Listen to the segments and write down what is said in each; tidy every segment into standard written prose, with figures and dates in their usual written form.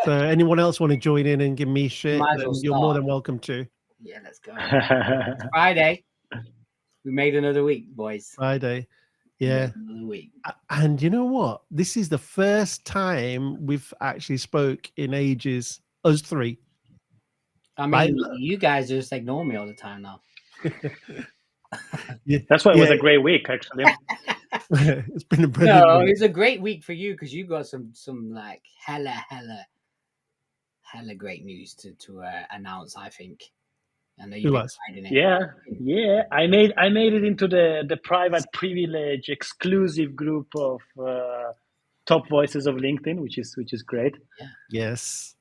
So anyone else want to join in and give me shit, Might as then well you're more start. than welcome to. Yeah, let's go. Friday. We made another week, boys. Friday. We Yeah. made another week. And you know what? This is the first time we've actually spoke in ages, us three. I mean, you guys just ignore me all the time now. Yeah, That's why it was a great week, actually. It's been a brilliant No, week. it's a great week for you because you got some like hella great news to announce. I think. I know you've been hiding it. Yeah. I made it into the private privilege exclusive group of top voices of LinkedIn, which is great. Yeah. Yes.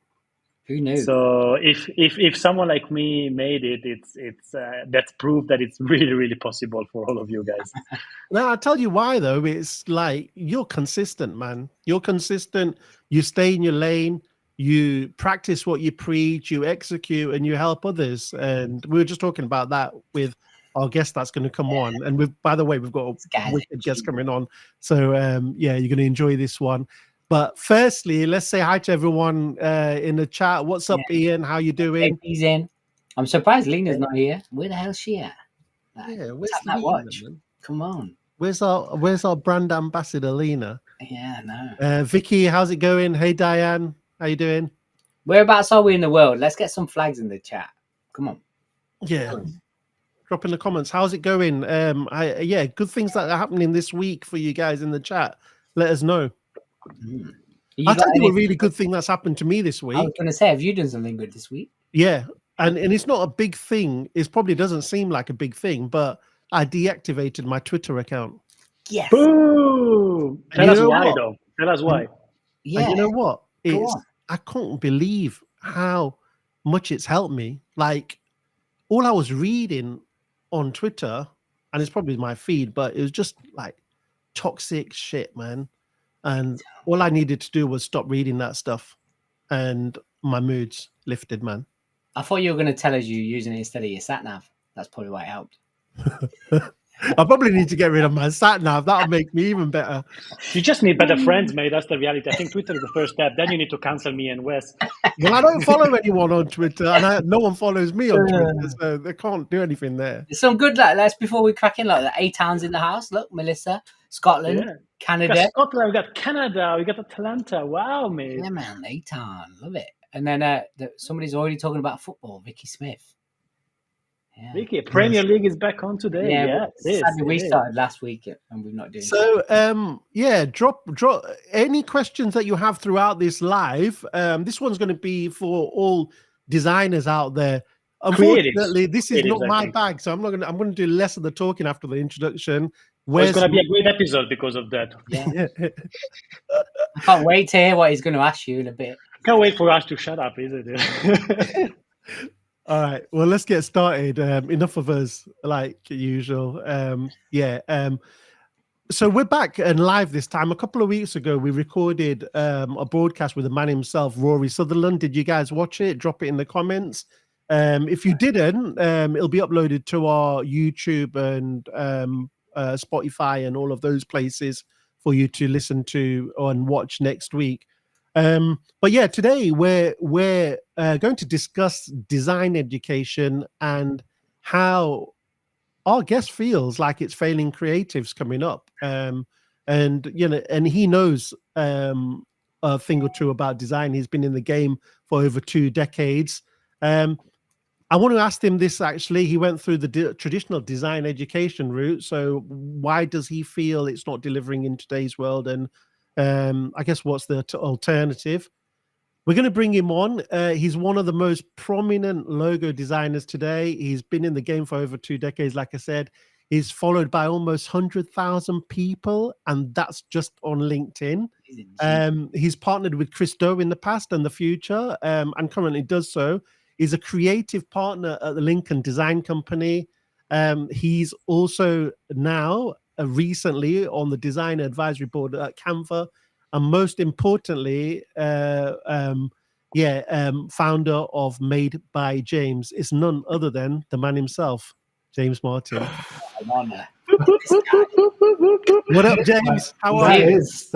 Who knew? So if someone like me made it, it's that's proof that it's really, really possible for all of you guys. Now I'll tell you why though. It's like you're consistent, man. You're consistent. You stay in your lane. You practice what you preach. You execute, and you help others. And we were just talking about that with our guest that's going to come on. And by the way, we've got a wicked guest coming on. So yeah, you're going to enjoy this one. But firstly, let's say hi to everyone in the chat. What's up, Ian? How you doing? He's in. I'm surprised Lena's not here. Where the hell's she at? Like, yeah, where's that watch? Come on. Where's our brand ambassador, Lena? Yeah, no. Vicky, how's it going? Hey, Diane, how you doing? Whereabouts are we in the world? Let's get some flags in the chat. Come on. Yeah. Drop in the comments. How's it going? Yeah, good things that are happening this week for you guys in the chat. Let us know. I'll tell you a really good thing that's happened to me this week. I was going to say, have you done something good this week? Yeah, and it's not a big thing. It probably doesn't seem like a big thing, but I deactivated my Twitter account. Yes. Boom! Tell us why, though. Tell us why. Yeah. And you know what? I can't believe how much it's helped me. Like, all I was reading on Twitter, and it's probably my feed, but it was just like toxic shit, man. And all I needed to do was stop reading that stuff, and my moods lifted, man. I thought you were going to tell us you're using it instead of your sat nav. That's probably why it helped. I probably need to get rid of my sat nav. That'll make me even better. You just need better friends, mate. That's the reality. I think Twitter is the first step. Then you need to cancel me and Wes. Well, I don't follow anyone on Twitter, and no one follows me on Twitter, so they can't do anything there. There's some good, like, let's before we crack in, like the A-Towns in the house. Look, Melissa, Scotland, Canada. We got Scotland, we got Canada, we got Atlanta. Wow, mate. Yeah, man, A-Town. Love it. And then somebody's already talking about football, Vicky Smith. Yeah. Vicky, Premier League is back on today. Yeah, sadly, we started last week and we're not doing so. Yeah, drop any questions that you have throughout this live. This one's going to be for all designers out there. Unfortunately, this is not my bag, so I'm going to do less of the talking after the introduction. It's going to be a great episode because of that. Yeah. I can't wait to hear what he's going to ask you in a bit. Can't wait for us to shut up, isn't it? All right, well, let's get started. Enough of us, like usual. So we're back and live this time. A couple of weeks ago, we recorded a broadcast with the man himself, Rory Sutherland. Did you guys watch it? Drop it in the comments. If you didn't, it'll be uploaded to our YouTube and Spotify and all of those places for you to listen to and watch next week. But yeah, today we're going to discuss design education and how our guest feels like it's failing creatives coming up. And he knows a thing or two about design. He's been in the game for over 2 decades. I want to ask him this, actually. He went through the traditional design education route. So why does he feel it's not delivering in today's world? And I guess what's the alternative? We're going to bring him on. He's one of the most prominent logo designers today. He's been in the game for over 2 decades, like I said. He's followed by almost 100,000 people, and that's just on LinkedIn. He's partnered with Chris Do in the past and the future, and currently does so. He's a creative partner at the Lincoln Design Company. He's also now recently on the design advisory board at Canva, and most importantly, founder of Made by James. It's none other than the man himself, James Martin. This guy. What up, James? How are That you? is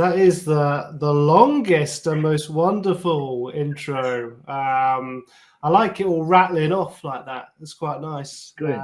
the longest and most wonderful intro. I like it all rattling off like that. It's quite nice. Good.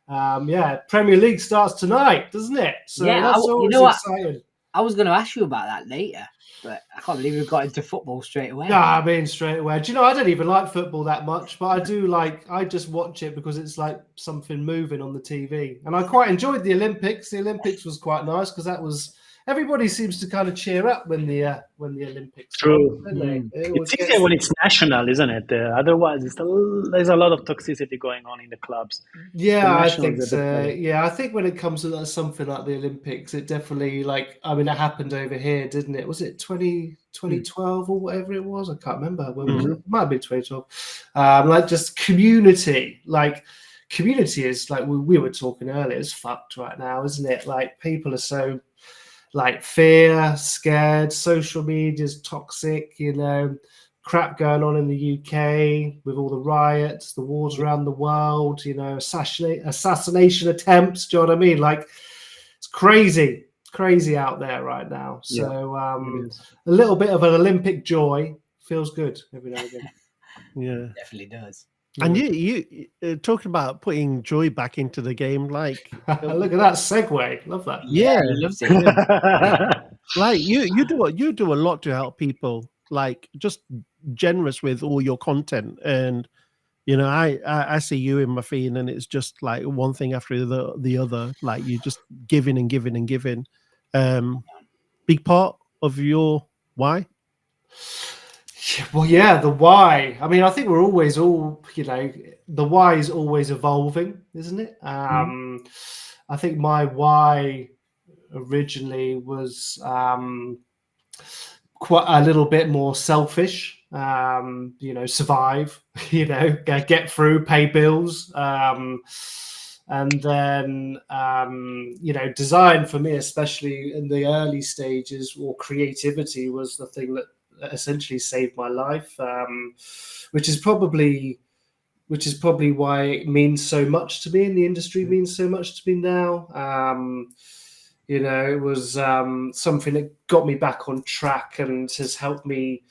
And yeah, Premier League starts tonight, doesn't it? So Yeah, that's you always know what? exciting. I was going to ask you about that later, but I can't believe we got into football straight away. No, I mean straight away. Do you know I don't even like football that much, but I just watch it because it's like something moving on the TV. And I quite enjoyed the Olympics. The Olympics was quite nice because that was everybody seems to kind of cheer up when the Olympics. True. Don't they? It always It's easier gets- when it's national, isn't it? Otherwise, there's a lot of toxicity going on in the clubs. Yeah, The I nationals think are the so. better. Yeah, I think when it comes to something like the Olympics, it definitely it happened over here, didn't it? Was it 2012 or whatever it was? I can't remember. When was it? It might have been 2012. Like just community, community is like we were talking earlier, it's fucked right now, isn't it? Like people are so fear, scared, social media is toxic, crap going on in the UK with all the riots, the wars around the world, assassination attempts. Do you know what I mean? Like it's crazy out there right now. So a little bit of an Olympic joy feels good every now and again. Yeah. Definitely does. And you talking about putting joy back into the game, like Look at that segue. Love that. Yeah. He loves it. like you do a lot to help people, like just generous with all your content. And I see you in my feed, and it's just like one thing after the other, like you just giving and giving and giving. Big part of your why? Well, yeah, the why. I mean, I think we're always the why is always evolving, isn't it? I think my why originally was quite a little bit more selfish. Survive, get through, pay bills. And then, design for me, especially in the early stages, or creativity was the thing that essentially saved my life, which is probably why it means so much to me, and the industry means so much to me now. It was something that got me back on track and has helped me,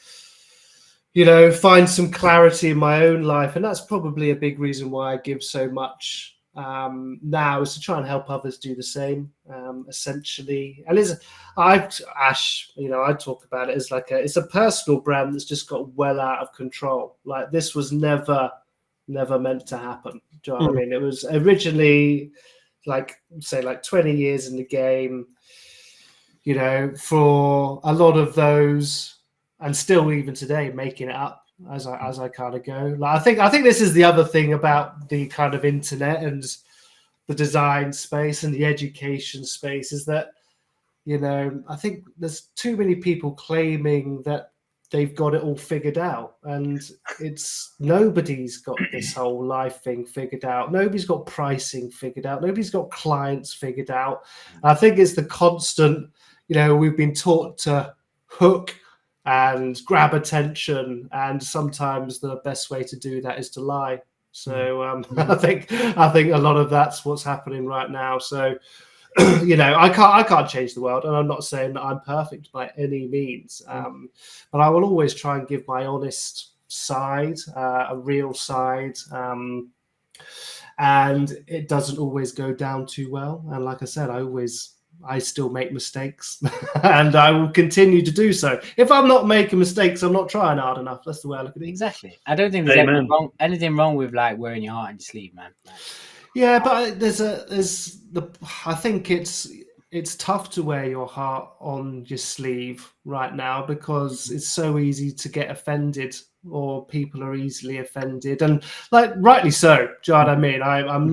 find some clarity in my own life. And that's probably a big reason why I give so much now, is to try and help others do the same, essentially. And I talk about it as it's a personal brand that's just got well out of control. Like this was never meant to happen. Do you know what I mean? It was originally 20 years in the game, for a lot of those, and still even today making it up as I kind of go. I think this is the other thing about the kind of internet and the design space and the education space, is that I think there's too many people claiming that they've got it all figured out, and nobody's got this whole life thing figured out. Nobody's got pricing figured out. Nobody's got clients figured out. I think it's the constant, we've been taught to hook and grab attention, and sometimes the best way to do that is to lie. So I think a lot of that's what's happening right now. So I can't change the world, and I'm not saying that I'm perfect by any means, but I will always try and give my honest side, a real side, and it doesn't always go down too well. And like I said, I still make mistakes, and I will continue to do so. If I'm not making mistakes, I'm not trying hard enough. That's the way I look at it. Exactly. I don't think there's anything wrong with wearing your heart on your sleeve, man. Yeah, but I think it's tough to wear your heart on your sleeve right now, because it's so easy to get offended, or people are easily offended, and rightly so. Do you know what I mean? I'm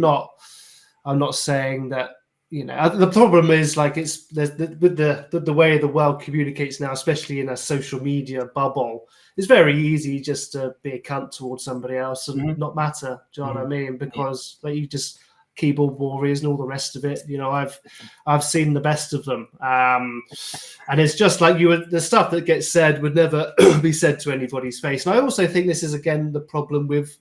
not saying that. The problem is with the way the world communicates now, especially in a social media bubble, it's very easy just to be a cunt towards somebody else and not matter. Do you know what I mean? Because you just keyboard warriors and all the rest of it. I've seen the best of them, and it's just the stuff that gets said would never be said to anybody's face. And I also think this is again the problem with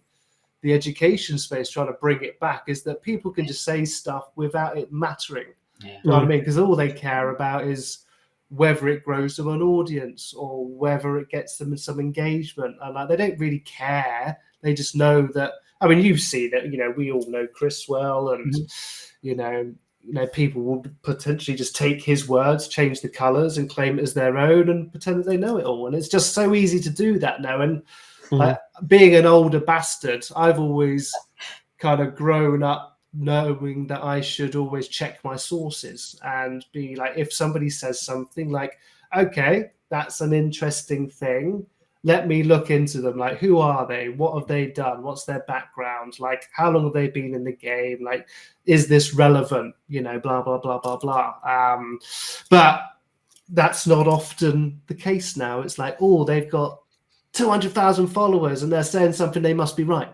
the education space trying to bring it back is that people can just say stuff without it mattering. Yeah. You know what I mean? Because all they care about is whether it grows them an audience or whether it gets them some engagement. And like, they don't really care. They just know that. I mean, you've seen it. You know, we all know Chris well, and you know, people will potentially just take his words, change the colours, and claim it as their own, and pretend that they know it all. And it's just so easy to do that now. And like, being an older bastard, I've always kind of grown up knowing that I should always check my sources and be like, if somebody says something like, okay, that's an interesting thing, let me look into them. Like, who are they? What have they done? What's their background? Like, how long have they been in the game? Like, is this relevant? You know, blah, blah, blah, blah, blah. But that's not often the case now. It's like, oh, they've got 200,000 followers and they're saying something, they must be right.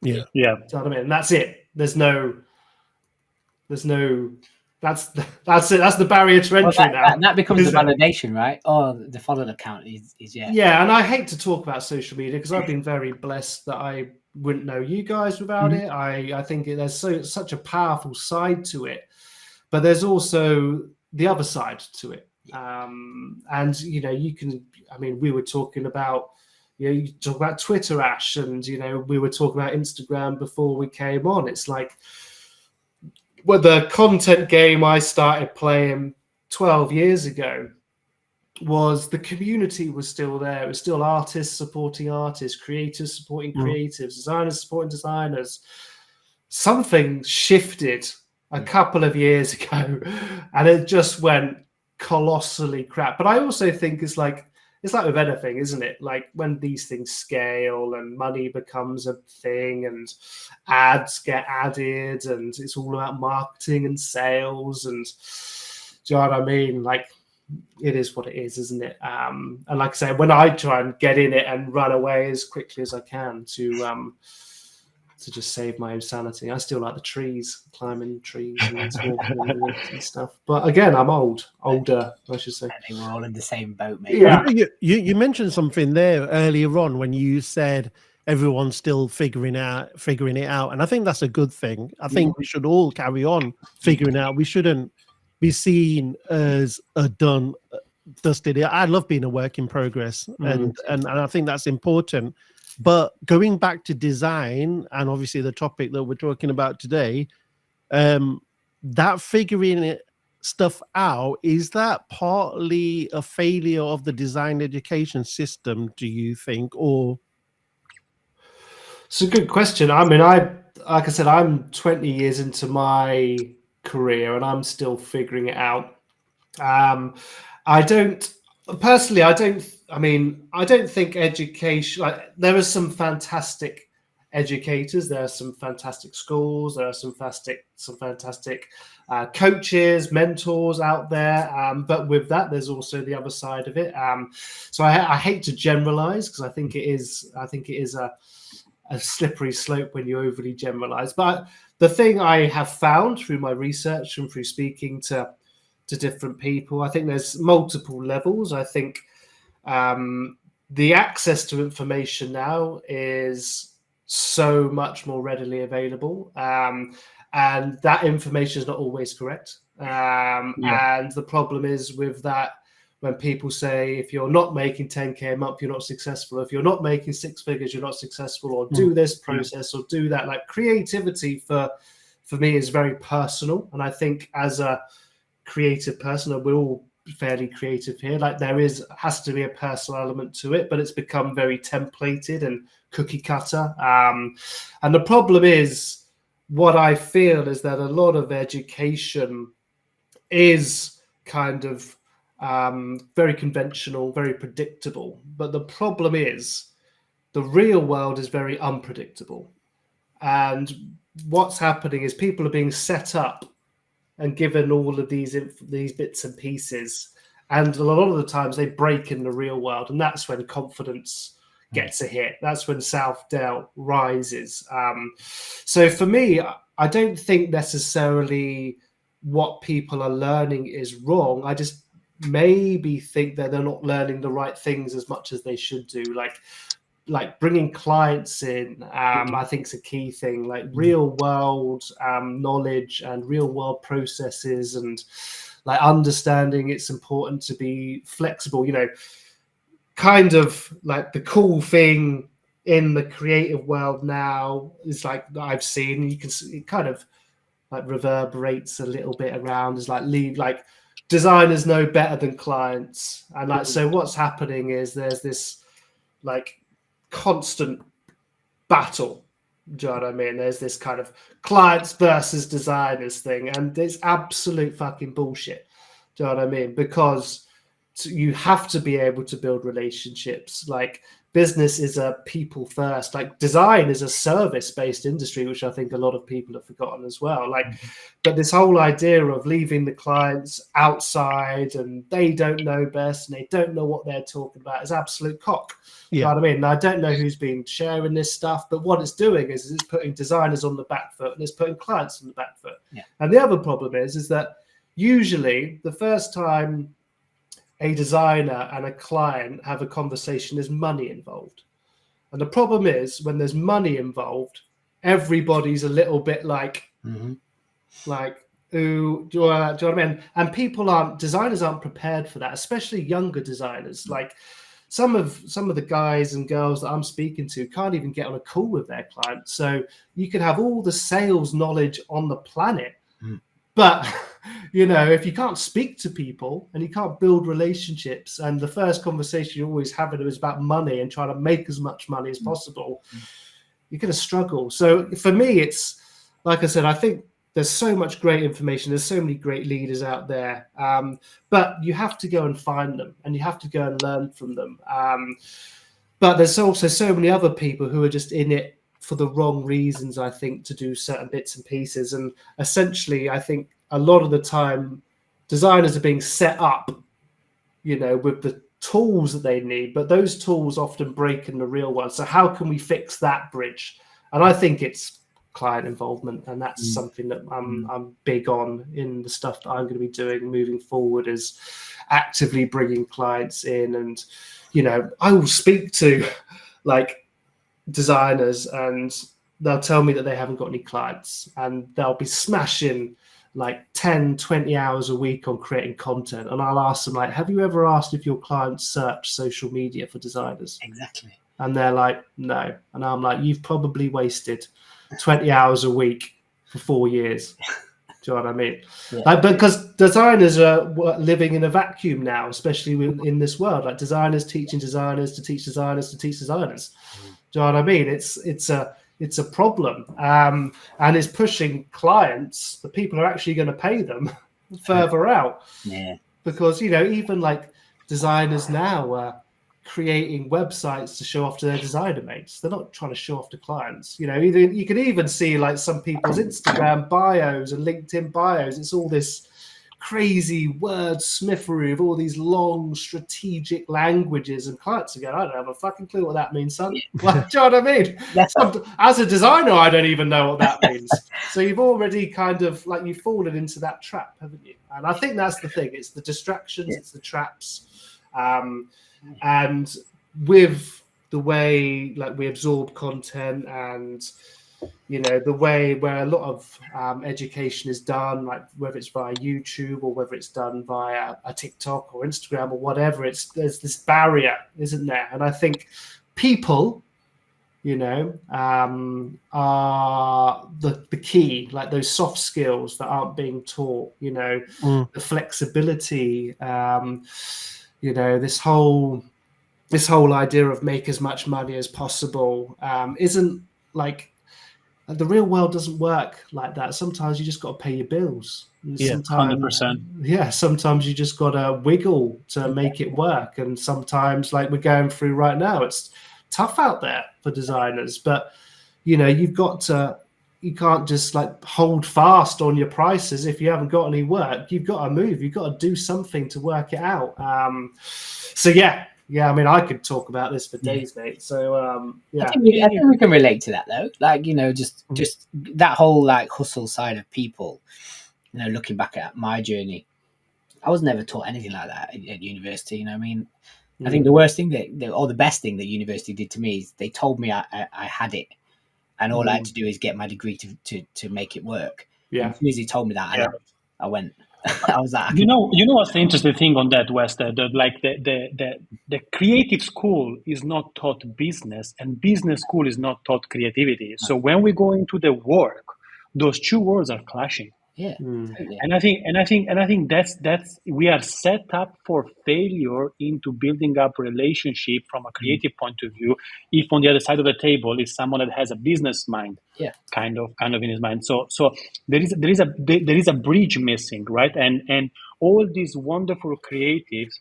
Yeah. Do you know what I mean? And that's it. That's it. That's the barrier to entry now. That becomes the validation, right? Oh, the followed account is yeah. Yeah, and I hate to talk about social media because I've been very blessed that I wouldn't know you guys without it. I think there's such a powerful side to it, but there's also the other side to it. And you know, we were talking about, you talk about Twitter, Ash, and we were talking about Instagram before we came on. It's like, well, the content game I started playing 12 years ago was the community was still there. It was still artists supporting artists, creators supporting creatives, designers supporting designers. Something shifted a couple of years ago and it just went colossally crap. But I also think it's like with anything, isn't it? Like when these things scale and money becomes a thing and ads get added and it's all about marketing and sales and do you know what I mean? Like it is what it is, isn't it? And like I say, when I try and get in it and run away as quickly as I can to just save my own sanity, I still like the trees, climbing trees and walking and stuff. But again, I'm older, I should say. I think we're all in the same boat, mate. Yeah. You mentioned something there earlier on when you said everyone's still figuring it out, and I think that's a good thing. I think we should all carry on figuring out. We shouldn't be seen as a dusted. I love being a work in progress, and I think that's important. But going back to design and obviously the topic that we're talking about today, that figuring it stuff out, is that partly a failure of the design education system, do you think? Or it's a good question. I mean, like I said, I'm 20 years into my career and I'm still figuring it out. I don't think education, like there are some fantastic educators, there are some fantastic schools, there are some fantastic coaches, mentors out there. But with that, there's also the other side of it. So I hate to generalize because I think it is a slippery slope when you overly generalize. But the thing I have found through my research and through speaking to different people, I think there's multiple levels. I think the access to information now is so much more readily available, and that information is not always correct. And the problem is with that, when people say, if you're not making 10K a month, you're not successful. If you're not making six figures, you're not successful, or do this process or do that. Like creativity for me is very personal. And I think as a creative person, we're all fairly creative here. Like there has to be a personal element to it, but it's become very templated and cookie cutter. And the problem is, what I feel is that a lot of education is kind of very conventional, very predictable. But the problem is the real world is very unpredictable. And what's happening is people are being set up and given all of these bits and pieces. And a lot of the times they break in the real world. And that's when confidence gets a hit. That's when self-doubt rises. So for me, I don't think necessarily what people are learning is wrong. I just maybe think that they're not learning the right things as much as they should do. Like like bringing clients in, I think is a key thing. Like real world knowledge and real world processes, and like understanding it's important to be flexible. You know, kind of like the cool thing in the creative world now is like that I've seen. You can see it kind of like reverberates a little bit around. Is like designers know better than clients, and like so what's happening is there's this like constant battle. Do you know what I mean? There's this kind of clients versus designers thing, and it's absolute fucking bullshit. Do you know what I mean? Because you have to be able to build relationships. Like business is a people first. Like design is a service-based industry, which I think a lot of people have forgotten as well. Like, but this whole idea of leaving the clients outside and they don't know best and they don't know what they're talking about is absolute cock. You know what I mean? And I don't know who's been sharing this stuff, but what it's doing is it's putting designers on the back foot and it's putting clients on the back foot. Yeah. And the other problem is that usually the first time a designer and a client have a conversation, there's money involved. And the problem is when there's money involved, everybody's a little bit like, like, ooh, do you know what I mean? And designers aren't prepared for that, especially younger designers. Like some of the guys and girls that I'm speaking to can't even get on a call with their clients. So you can have all the sales knowledge on the planet, but you know, if you can't speak to people and you can't build relationships, and the first conversation you always have is about money and trying to make as much money as possible, you're going to struggle. So for me, it's like I said, I think there's so much great information. There's so many great leaders out there, but you have to go and find them and you have to go and learn from them. But there's also so many other people who are just in it for the wrong reasons, I think, to do certain bits and pieces. And essentially, I think a lot of the time designers are being set up, you know, with the tools that they need, but those tools often break in the real world. So how can we fix that bridge? And I think it's client involvement, and that's something that I'm big on in the stuff that I'm going to be doing moving forward, is actively bringing clients in. And, you know, I will speak to like designers and they'll tell me that they haven't got any clients, and they'll be smashing like 10, 20 hours a week on creating content. And I'll ask them, like, have you ever asked if your clients search social media for designers? Exactly. And they're like, no. And I'm like, you've probably wasted 20 hours a week for 4 years. Do you know what I mean? Yeah. Like, because designers are living in a vacuum now, especially in this world. Like designers teaching designers to teach designers to teach designers. Do you know what I mean? It's a problem, and it's pushing clients, the people who are actually going to pay them, further out. Yeah. Because, you know, even like designers now are creating websites to show off to their designer mates. They're not trying to show off to clients. You know, you can even see like some people's Instagram bios and LinkedIn bios. It's all this crazy wordsmithery of all these long strategic languages, and clients are going, I don't have a fucking clue what that means, son. Like, do you know what I mean? As a designer, I don't even know what that means. So you've already kind of like, you've fallen into that trap, haven't you? And I think that's the thing. It's the distractions, it's the traps. And with the way like we absorb content, and you know, the way where a lot of education is done, like whether it's via YouTube or whether it's done via a TikTok or Instagram or whatever, there's this barrier, isn't there? And I think people, you know, are the key, like those soft skills that aren't being taught, you know, the flexibility, you know, this whole idea of make as much money as possible isn't like, the real world doesn't work like that. Sometimes you just got to pay your bills. Yeah, sometimes, 100%. Yeah, sometimes you just got to wiggle to make it work. And sometimes, like we're going through right now, it's tough out there for designers. But, you know, you can't just like hold fast on your prices if you haven't got any work. You've got to move. You've got to do something to work it out. So, yeah, I mean, I could talk about this for days, mate. So, yeah. I think we can relate to that, though. Like, you know, just that whole, like, hustle side of people, you know, looking back at my journey, I was never taught anything like that at university. You know what I mean? I think the worst thing or the best thing that university did to me is they told me I had it, and all I had to do is get my degree to make it work. Yeah. And as soon as he told me that, Yeah. I went. I was like, You know what's the interesting thing on that, Wes? The creative school is not taught business, and business school is not taught creativity. So when we go into the work, those two worlds are clashing. yeah, totally. And I think that's we are set up for failure into building up relationship from a creative point of view. If on the other side of the table is someone that has a business mind, Yeah. kind of in his mind. So there is a bridge missing, right? And all these wonderful creatives,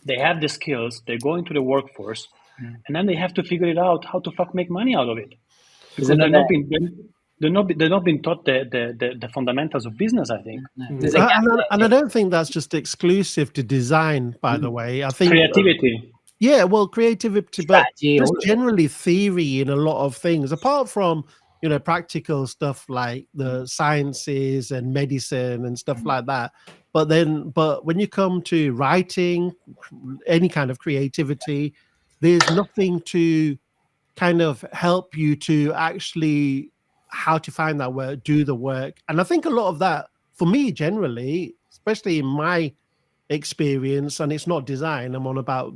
they have the skills. They go into the workforce, and then they have to figure it out how to make money out of it, because they're not being taught the fundamentals of business, I think. There's a gap there. And I don't think that's just exclusive to design, by the way. I think Creativity. yeah, well, creativity, but Strategy, just all of it. generally theory in a lot of things, apart from practical stuff like the sciences and medicine and stuff like that. But when you come to writing, any kind of creativity, there's nothing to kind of help you to actually how to find that work, do the work. And I think a lot of that, for me, generally, especially in my experience, and it's not design, I'm on about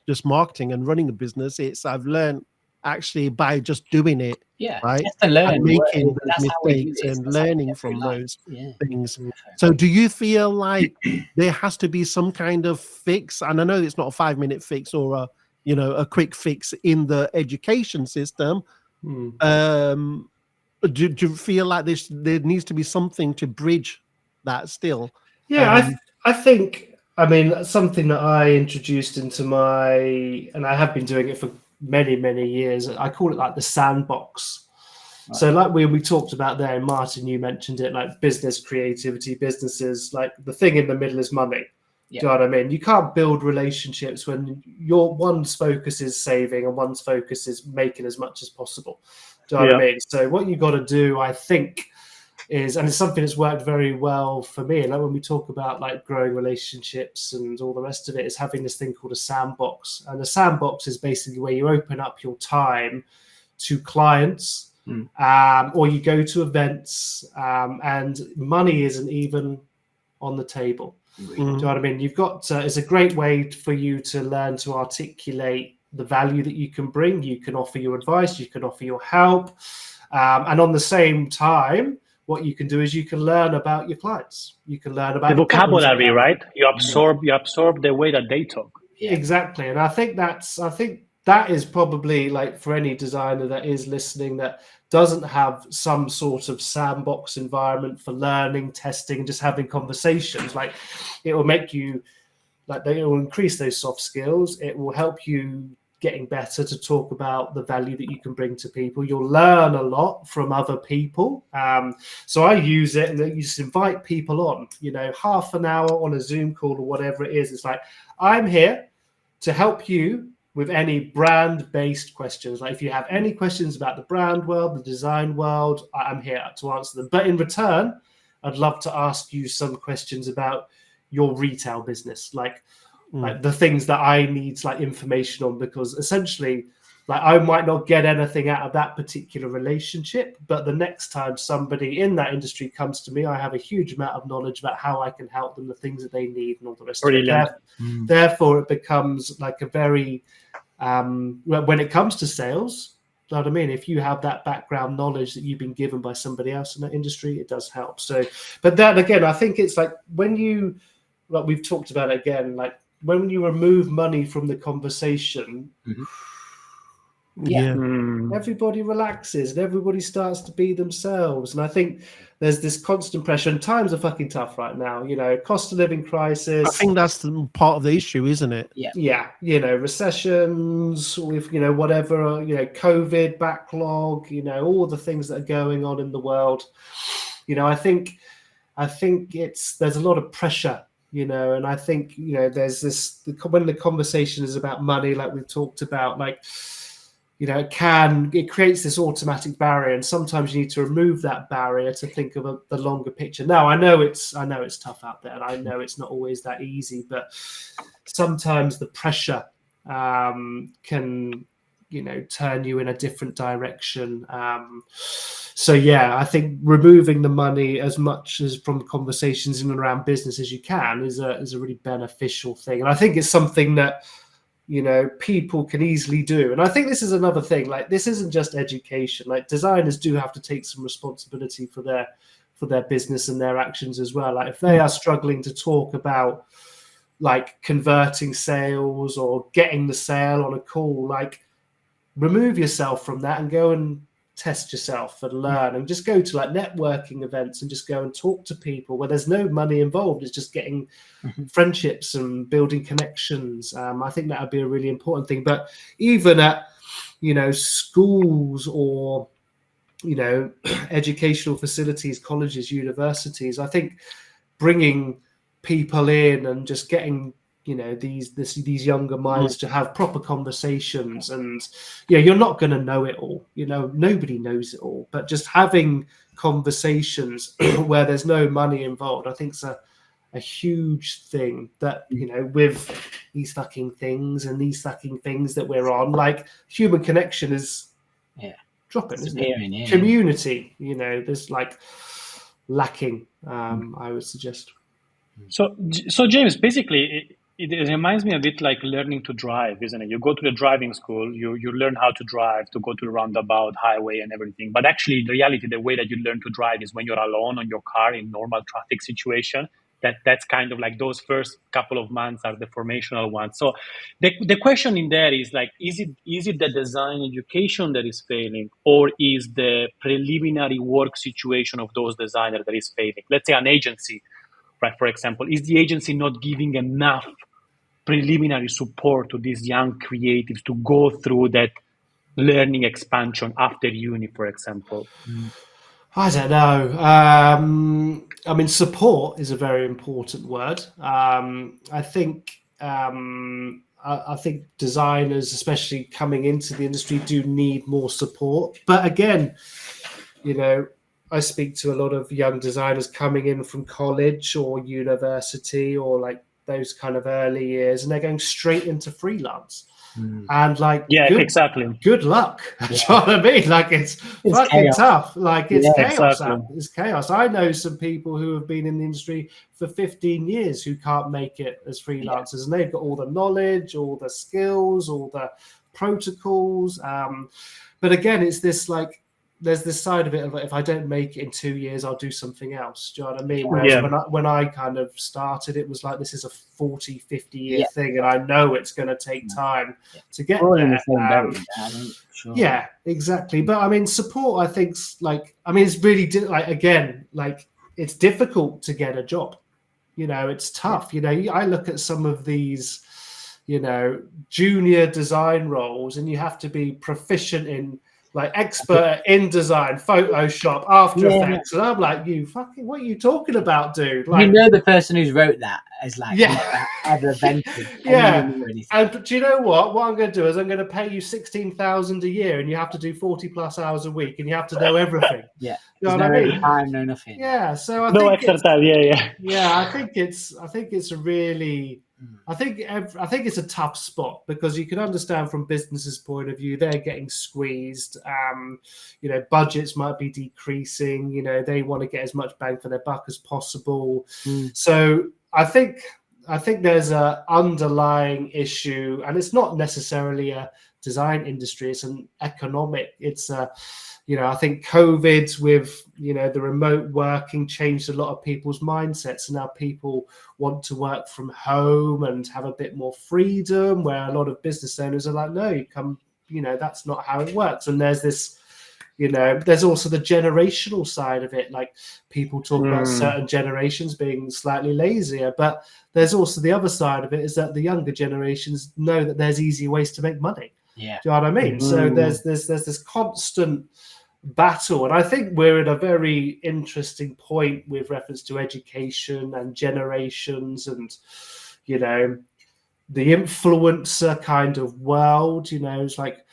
just marketing and running a business. I've learned actually by just doing it, Yeah, right? just to learn, And making that's those how we do mistakes this. and That's how we learning get through from life. those Yeah. things. So do you feel like there has to be some kind of fix? And I know it's not a 5-minute fix or a quick fix in the education system. Do you feel like there needs to be something to bridge that still? Yeah, I think, I mean, something that I introduced into and I have been doing it for many, many years. I call it like the sandbox. Right. So like we talked about there, Martin, you mentioned it, like business creativity, businesses, like the thing in the middle is money. Yeah. Do you know what I mean? You can't build relationships when one's focus is saving and one's focus is making as much as possible. Do you know what I mean? So what you got to do, I think, is, and it's something that's worked very well for me, like when we talk about like growing relationships and all the rest of it, is having this thing called a sandbox. And a sandbox is basically where you open up your time to clients, or you go to events, and money isn't even on the table. Do you know what I mean? You've got it's a great way for you to learn to articulate the value that you can bring. You can offer your advice, you can offer your help, and on the same time, what you can do is you can learn about your clients. You can learn about the vocabulary, right? You absorb the way that they talk. Yeah. Exactly, and I think that is probably, like, for any designer that is listening that doesn't have some sort of sandbox environment for learning, testing, just having conversations, like, it will make you, like, it will increase those soft skills. It will help you getting better to talk about the value that you can bring to people. You'll learn a lot from other people. So I use it, and you just invite people on, half an hour on a Zoom call or whatever it is. It's like, I'm here to help you with any brand-based questions. Like, if you have any questions about the brand world, the design world, I'm here to answer them. But in return, I'd love to ask you some questions about your retail business, like the things that I need like information on, because essentially, like, I might not get anything out of that particular relationship, but the next time somebody in that industry comes to me, I have a huge amount of knowledge about how I can help them, the things that they need, and all the rest of it. Therefore, it becomes like a very, when it comes to sales, you know what I mean? If you have that background knowledge that you've been given by somebody else in that industry, it does help. So, but then again, I think it's like when you, like we've talked about it again, like when you remove money from the conversation, everybody relaxes and everybody starts to be themselves. And I think there's this constant pressure, and times are fucking tough right now. Cost of living crisis. I think that's the part of the issue, isn't it? Yeah. Recessions with, whatever, COVID backlog, all the things that are going on in the world. I think there's a lot of pressure, and I think, there's this, when the conversation is about money, like we've talked about, like, it creates this automatic barrier, and sometimes you need to remove that barrier to think of the longer picture. Now, I know it's tough out there, and I know it's not always that easy, but sometimes the pressure can, you know, turn you in a different direction. So yeah, I think removing the money as much as from conversations in and around business as you can is a really beneficial thing. And I think it's something that, you know, people can easily do. And I think this is another thing, like this isn't just education. Like designers do have to take some responsibility for their business and their actions as well. Like if they are struggling to talk about like converting sales or getting the sale on a call, like remove yourself from that and go and test yourself and learn, and just go to like networking events and just go and talk to people where there's no money involved. It's just getting friendships and building connections. I think that would be a really important thing. But even at, you know, schools or, you know, educational facilities, colleges, universities, I think bringing people in and just getting, you know, these younger minds to have proper conversations. And yeah, you're not going to know it all, you know, nobody knows it all, but just having conversations where there's no money involved, I think is a huge thing. That, you know, with these fucking things that we're on, like human connection is dropping, isn't it? Yeah. Community, you know, there's like lacking, I would suggest. So James, basically, it reminds me a bit like learning to drive, isn't it? You go to the driving school, you learn how to drive, to go to the roundabout, highway and everything. But actually, in reality, the way that you learn to drive is when you're alone on your car in normal traffic situation. That's kind of like those first couple of months are the formational ones. So the question in there is like, is it the design education that is failing, or is the preliminary work situation of those designers that is failing? Let's say an agency, right? For example, is the agency not giving enough preliminary support to these young creatives to go through that learning expansion after uni, for example? I don't know. I mean, support is a very important word. I think designers, especially coming into the industry, do need more support. But again, you know, I speak to a lot of young designers coming in from college or university or like those kind of early years, and they're going straight into freelance. And like, exactly. Good luck. Do you know what I mean? Like it's fucking chaos. Tough. Like it's chaos. Exactly. It's chaos. I know some people who have been in the industry for 15 years who can't make it as freelancers, and they've got all the knowledge, all the skills, all the protocols. But again, it's this like, there's this side of it of like, if I don't make it in 2 years, I'll do something else. Do you know what I mean? Whereas when I kind of started, it was like, this is a 40, 50 year thing, and I know it's going to take time to get there. Yeah, exactly. But I mean, support, I think, like, I mean, it's really like, again, like it's difficult to get a job. You know, it's tough. You know, I look at some of these, you know, junior design roles, and you have to be proficient in, like, expert in design, Photoshop, After Effects, and I'm like, you fucking, what are you talking about, dude? Like, you know, the person who's wrote that is like, ever invented. And do you know what? What I'm going to do is I'm going to pay you $16,000 a year, and you have to do 40+ hours a week, and you have to know everything. You know what no I mean? Time, no nothing. Yeah. So I no think extra time. I think it's a really. I think it's a tough spot, because you can understand from business's point of view, they're getting squeezed. You know, budgets might be decreasing. You know, they want to get as much bang for their buck as possible. So I think there's a underlying issue, and it's not necessarily a design industry. It's an economic. It's a, you know, I think COVID with, you know, the remote working changed a lot of people's mindsets, and now people want to work from home and have a bit more freedom, where a lot of business owners are like, no, you come, you know, that's not how it works. And there's this, you know, there's also the generational side of it. Like, people talk about certain generations being slightly lazier, but there's also the other side of it, is that the younger generations know that there's easy ways to make money. Yeah. Do you know what I mean? So there's this constant battle, and I think we're at a very interesting point with reference to education and generations, and, you know, the influencer kind of world. You know, it's like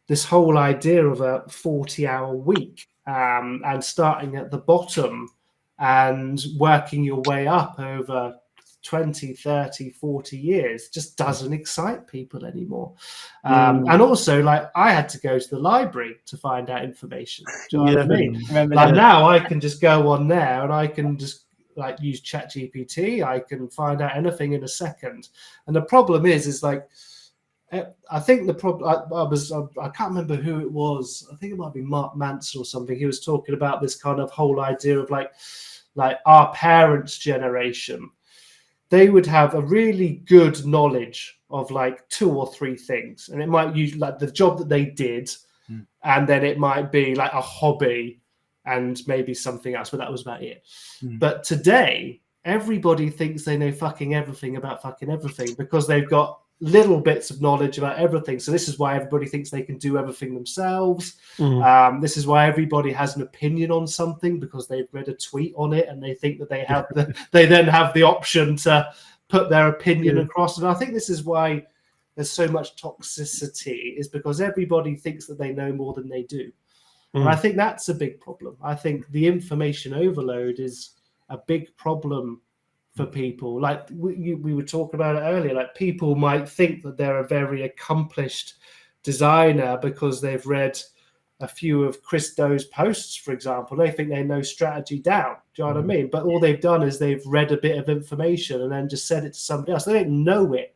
this whole idea of a 40-hour week, and starting at the bottom and working your way up over 20, 30, 40 years just doesn't excite people anymore. And also, like, I had to go to the library to find out information. Do you know what I mean? Like, now I can just go on there and I can just like use ChatGPT. I can find out anything in a second. And the problem is like, I think the problem, I can't remember who it was. I think it might be Mark Manson or something. He was talking about this kind of whole idea of like our parents' generation. They would have a really good knowledge of like 2 or 3 things. And it might use like the job that they did. And then it might be like a hobby and maybe something else, but that was about it. But today, everybody thinks they know fucking everything about fucking everything because they've got little bits of knowledge about everything. So this is why everybody thinks they can do everything themselves. This is why everybody has an opinion on something because they've read a tweet on it and they think that they have they then have the option to put their opinion across. And I think this is why there's so much toxicity, is because everybody thinks that they know more than they do. And I think that's a big problem. I think the information overload is a big problem for people. Like we were talking about it earlier, like people might think that they're a very accomplished designer because they've read a few of Chris Do's posts, for example. They think they know strategy down. Do you know what I mean? But all they've done is they've read a bit of information and then just said it to somebody else. They don't know it.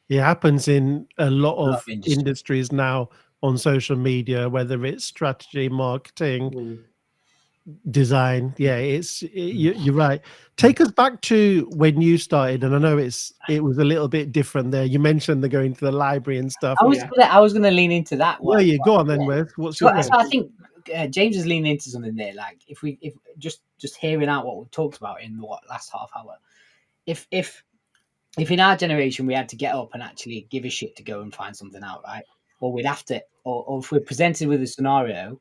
It happens in a lot of industries now on social media, whether it's strategy, marketing, design. You're right. Take us back to when you started, and I know it was a little bit different there. You mentioned the going to the library and stuff. I was gonna lean into that one. Go on then, Wes. So I think James is leaning into something there. Like if just hearing out what we talked about in the last half hour, if in our generation we had to get up and actually give a shit to go and find something out, right? Or we'd have to, or if we're presented with a scenario,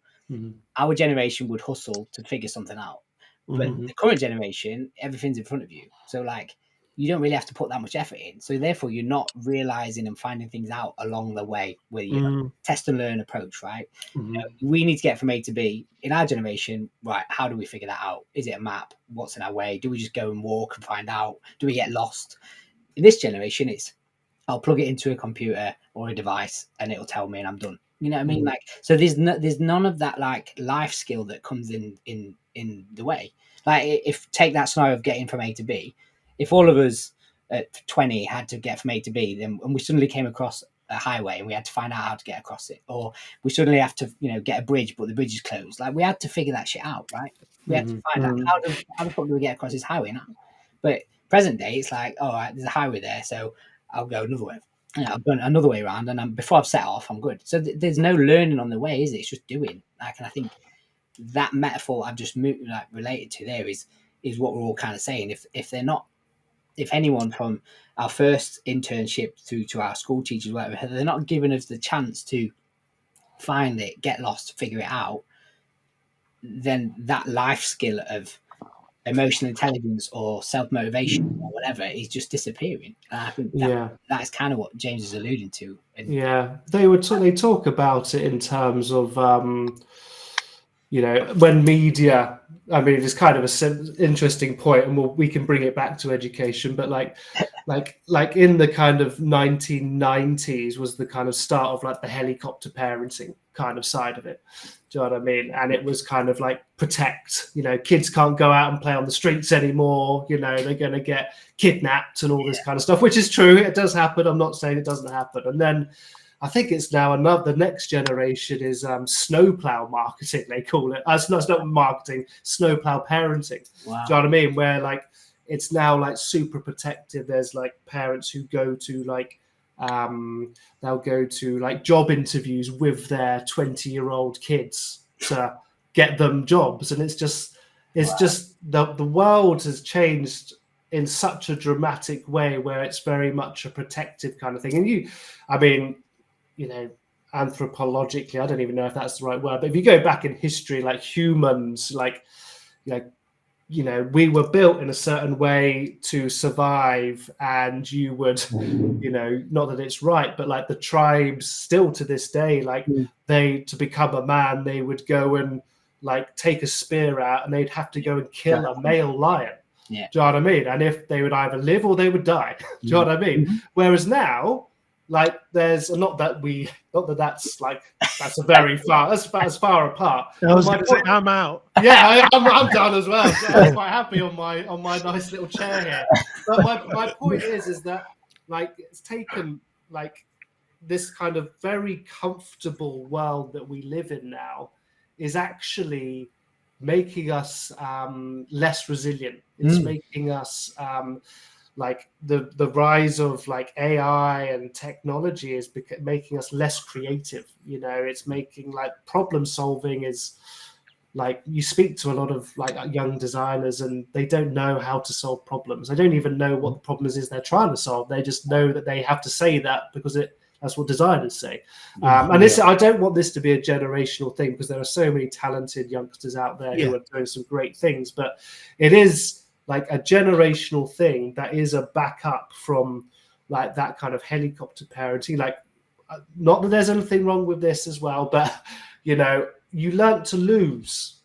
our generation would hustle to figure something out. But the current generation, everything's in front of you. So like, you don't really have to put that much effort in. So therefore, you're not realizing and finding things out along the way with your test and learn approach, right? You know, we need to get from A to B. In our generation, right, how do we figure that out? Is it a map? What's in our way? Do we just go and walk and find out? Do we get lost? In this generation, it's I'll plug it into a computer or a device and it'll tell me and I'm done. You know what I mean? Like, so there's none of that like life skill that comes in the way. Like, if take that scenario of getting from A to B, if all of us at 20 had to get from A to B, then and we suddenly came across a highway and we had to find out how to get across it, or we suddenly have to, you know, get a bridge but the bridge is closed. Like, we had to figure that shit out, right? We had to find out how the fuck do we get across this highway now? But present day, it's like, all right, there's a highway there, so I'll go another way. I've gone another way around, and before I've set off, I'm good. So there's no learning on the way, is it? It's just doing. Like, and I think that metaphor I've just related to there is what we're all kind of saying. If anyone from our first internship through to our school teachers, whatever, they're not giving us the chance to find it, get lost, figure it out, then that life skill of emotional intelligence or self-motivation or whatever is just disappearing. And I think that's kind of what James is alluding to. And they talk about it in terms of you know, when media, I mean, it's kind of an interesting point, and we can bring it back to education, but like in the kind of 1990s was the kind of start of like the helicopter parenting kind of side of it. Do you know what I mean? And it was kind of like protect, you know, kids can't go out and play on the streets anymore. You know, they're going to get kidnapped and all this kind of stuff, which is true. It does happen. I'm not saying it doesn't happen. And then I think it's now the next generation is snowplow marketing, they call it. It's not marketing, snowplow parenting. Wow. Do you know what I mean? Where like it's now like super protective. There's like parents who go to like they'll go to like job interviews with their 20-year-old kids to get them jobs, and it's just the world has changed in such a dramatic way where it's very much a protective kind of thing. And I mean, you know, anthropologically, I don't even know if that's the right word, but if you go back in history, like humans, like, you know, we were built in a certain way to survive, and you would, you know, not that it's right, but like the tribes still to this day, like to become a man, they would go and like take a spear out and they'd have to go and kill a male lion. Yeah. Do you know what I mean? And if they would either live or they would die. Do you know what I mean? Whereas now, like, there's not that that's a very far, that's far apart. I was My going to say, point- I'm out. yeah, I'm done as well. So I'm quite happy on my nice little chair here. But my point is that, like, it's taken, like, this kind of very comfortable world that we live in now is actually making us less resilient. It's making us like the rise of like AI and technology is making us less creative. You know, it's making like problem solving is like, you speak to a lot of like young designers and they don't know how to solve problems. They don't even know what the problem is they're trying to solve. They just know that they have to say that because that's what designers say. And this, I don't want this to be a generational thing, because there are so many talented youngsters out there who are doing some great things, but it is like a generational thing that is a backup from like that kind of helicopter parenting. Like, not that there's anything wrong with this as well, but you know, you learnt to lose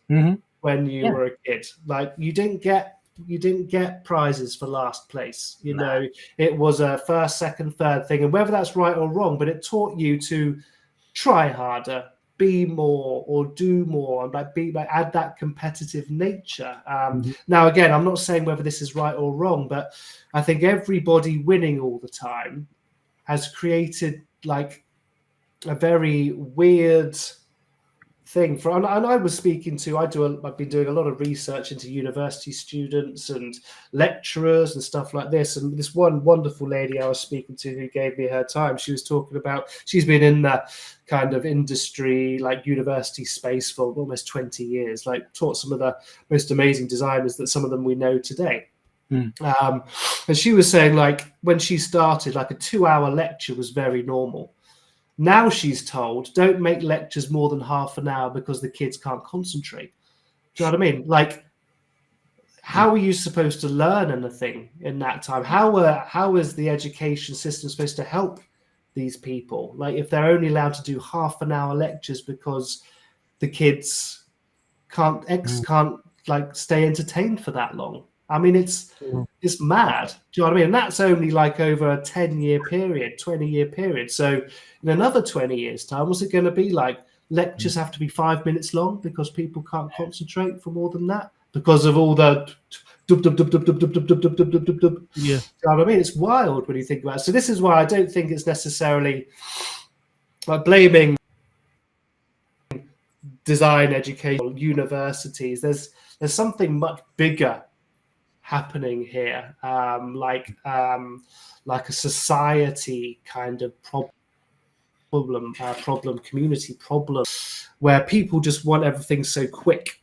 when you were a kid. Like, you didn't get prizes for last place. You know, it was a first, second, third thing, and whether that's right or wrong, but it taught you to try harder, be more, or do more, and like add that competitive nature. Now, again, I'm not saying whether this is right or wrong, but I think everybody winning all the time has created like a very weird thing for, and I was speaking to, I've been doing a lot of research into university students and lecturers and stuff like this, and this one wonderful lady I was speaking to who gave me her time, she was talking about, she's been in that kind of industry, like university space, for almost 20 years, like taught some of the most amazing designers that some of them we know today. And she was saying, like, when she started, like a 2-hour lecture was very normal. Now she's told, don't make lectures more than half an hour because the kids can't concentrate. Do you know what I mean? Like, how are you supposed to learn anything in that time? How is the education system supposed to help these people? Like, if they're only allowed to do half an hour lectures because the kids can't like stay entertained for that long. I mean, it's mad. Do you know what I mean? And that's only like over a 10-year period, 20-year period. So in another 20 years' time, what's it going to be like? Lectures have to be 5 minutes long because people can't concentrate for more than that because of all the dub. Yeah. You know what I mean? It's wild when you think about it. So this is why I don't think it's necessarily like blaming design education, universities. There's something much bigger happening here, like a society kind of problem, community problem, where people just want everything so quick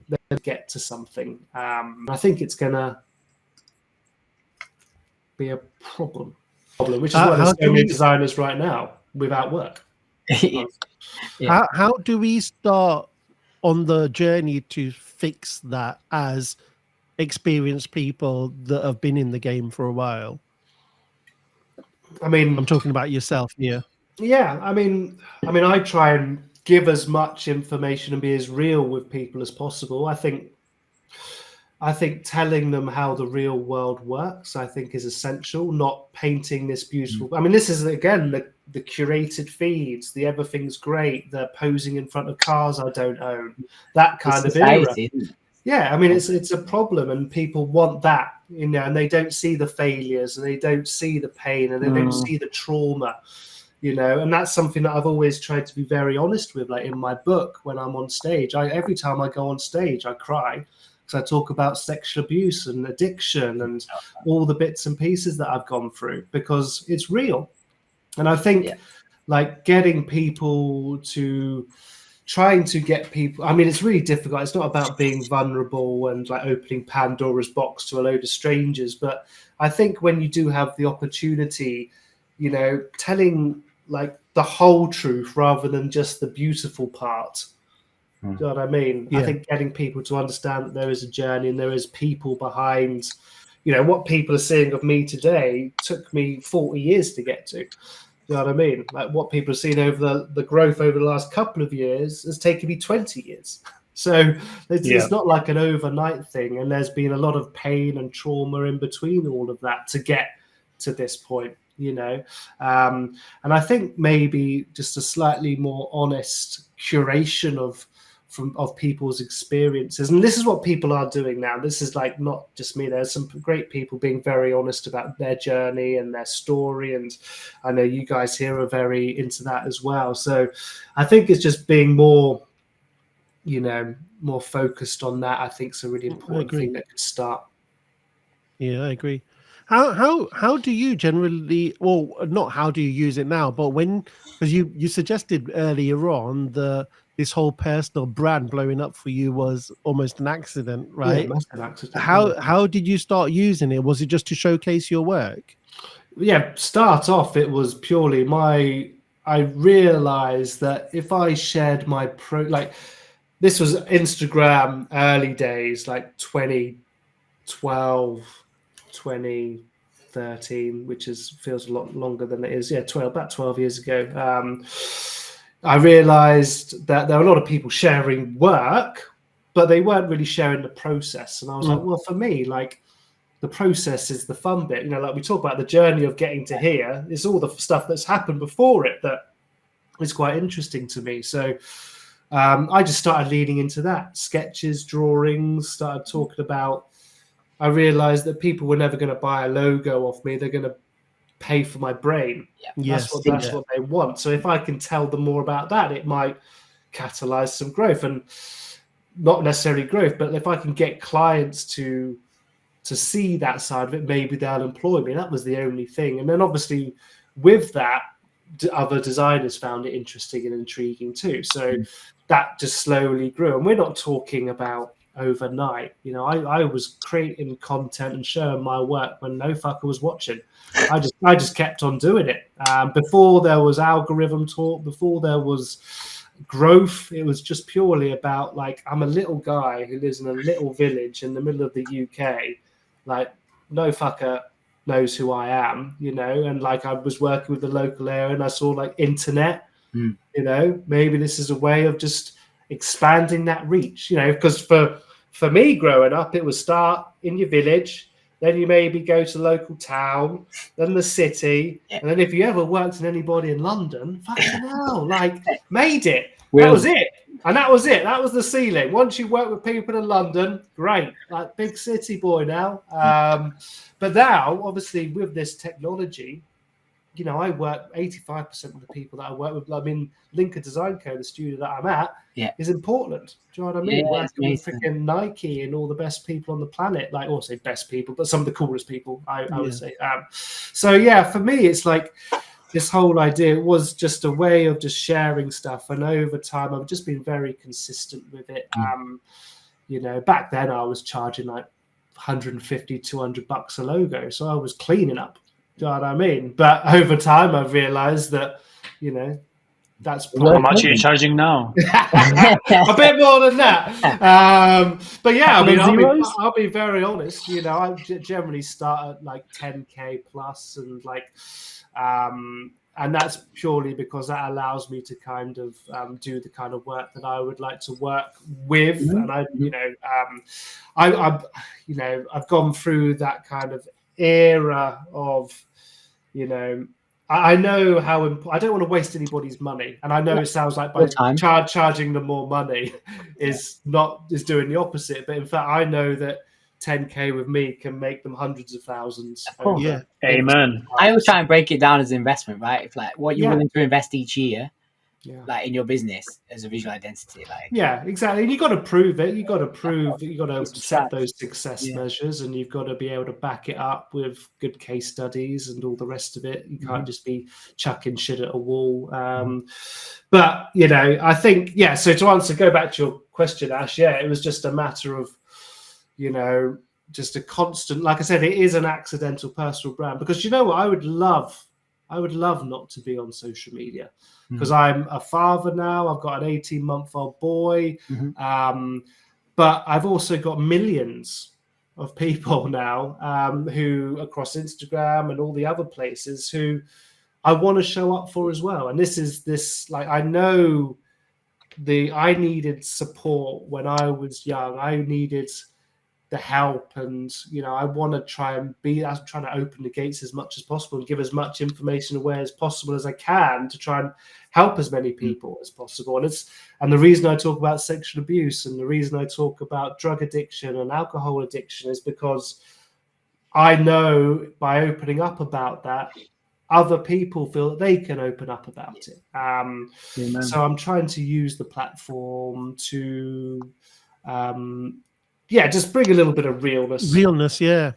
they get to something. I think it's gonna be a problem, which is why there's so many designers right now without work. How do we start on the journey to fix that as experienced people that have been in the game for a while? I mean, I'm talking about yourself here. Yeah, I mean, I try and give as much information and be as real with people as possible. I think telling them how the real world works, I think, is essential. Not painting this beautiful. I mean, this is again the curated feeds, the everything's great, the posing in front of cars I don't own, that kind of era. Yeah, I mean, it's a problem, and people want that, you know, and they don't see the failures, and they don't see the pain, and they don't see the trauma, you know. And that's something that I've always tried to be very honest with. Like in my book, when I'm on stage, every time I go on stage, I cry. So I talk about sexual abuse and addiction and all the bits and pieces that I've gone through, because it's real. And I think like trying to get people, I mean, it's really difficult. It's not about being vulnerable and like opening Pandora's box to a load of strangers. But I think when you do have the opportunity, you know, telling like the whole truth rather than just the beautiful part. Do you know what I mean? Yeah. I think getting people to understand that there is a journey and there is people behind, you know, what people are seeing of me today took me 40 years to get to. You know what I mean? Like what people have seen over the growth over the last couple of years has taken me 20 years. So it's Yeah. not like an overnight thing, and there's been a lot of pain and trauma in between all of that to get to this point, you know. And I think maybe just a slightly more honest curation of people's experiences, and this is what people are doing now. This is like not just me. There's some great people being very honest about their journey and their story, and I know you guys here are very into that as well. So I think it's just being more, you know, more focused on that. I think is a really important thing that could start. Yeah, I agree. How do you generally, well, not how do you use it now, but when, because you suggested earlier on this whole personal brand blowing up for you was almost an accident, right? Yeah, massive accident. How did you start using it? Was it just to showcase your work? Yeah, start off it was purely I realized that if I shared my this was Instagram early days, like 2012, 2013, which feels a lot longer than it is. Yeah, about 12 years ago. I realized that there were a lot of people sharing work, but they weren't really sharing the process. And I was like, well, for me, like, the process is the fun bit. You know, like we talk about the journey of getting to here, it's all the stuff that's happened before it that is quite interesting to me. So I just started leaning into that. Sketches, drawings, started talking about, I realized that people were never going to buy a logo off me. They're going to pay for my brain. Yes, That's what they want. So if I can tell them more about that, it might catalyze some growth, and not necessarily growth, but if I can get clients to see that side of it, maybe they'll employ me. That was the only thing. And then obviously with that, other designers found it interesting and intriguing too. So that just slowly grew. And we're not talking about overnight. You know, I was creating content and showing my work when no fucker was watching. I just kept on doing it. Before there was algorithm talk, before there was growth, it was just purely about, like, I'm a little guy who lives in a little village in the middle of the UK. Like, no fucker knows who I am, you know, and like I was working with the local area and I saw like internet, you know, maybe this is a way of just expanding that reach, you know, because for me growing up, it was start in your village, then you maybe go to the local town, then the city, and then if you ever worked in anybody in London, fucking hell, like, made it. That was it. And that was it. That was the ceiling. Once you work with people in London, great, like big city boy now. But now, obviously, with this technology, you know, I work 85% of the people that I work with. I mean, Lincoln Design Co, the studio that I'm at, is in Portland. Do you know what I mean? Yeah, Working with freaking Nike and all the best people on the planet. Like, also best people, but some of the coolest people, I would say. So yeah, for me, it's like, this whole idea was just a way of just sharing stuff, and over time I've just been very consistent with it. You know, back then I was charging like 150, $200 a logo, so I was cleaning up. Do you know what I mean? But over time I've realized that, you know, that's probably How much are you charging now? a bit more than that. But yeah, I mean, I'll be very honest. You know, I generally start at like 10K plus, and like, and that's purely because that allows me to kind of do the kind of work that I would like to work with. And I, you know, I've gone through that kind of era of, you know, I know how I don't want to waste anybody's money, and I know it sounds like by charging them more money is doing the opposite. But in fact, I know that 10K with me can make them hundreds of thousands. Yeah, amen. I always try and break it down as investment, right? If like what you're willing to invest each year, like in your business as a visual identity, like exactly. And you got to prove it. You got to prove that you got to set those success measures, and you've got to be able to back it up with good case studies and all the rest of it. You can't just be chucking shit at a wall. But you know, I think so to go back to your question, Ash, it was just a matter of, you know, just a constant, like I said, it is an accidental personal brand, because you know what, I would love not to be on social media, because I'm a father now. I've got an 18-month-old boy. But I've also got millions of people now who across Instagram and all the other places who I want to show up for as well. And this like, I know I needed support when I was young. I needed the help, and I want to try and I'm trying to open the gates as much as possible and give as much information away as possible as I can to try and help as many people as possible. And the reason I talk about sexual abuse and the reason I talk about drug addiction and alcohol addiction is because I know by opening up about that, other people feel that they can open up about it. So I'm trying to use the platform to just bring a little bit of realness. Yeah.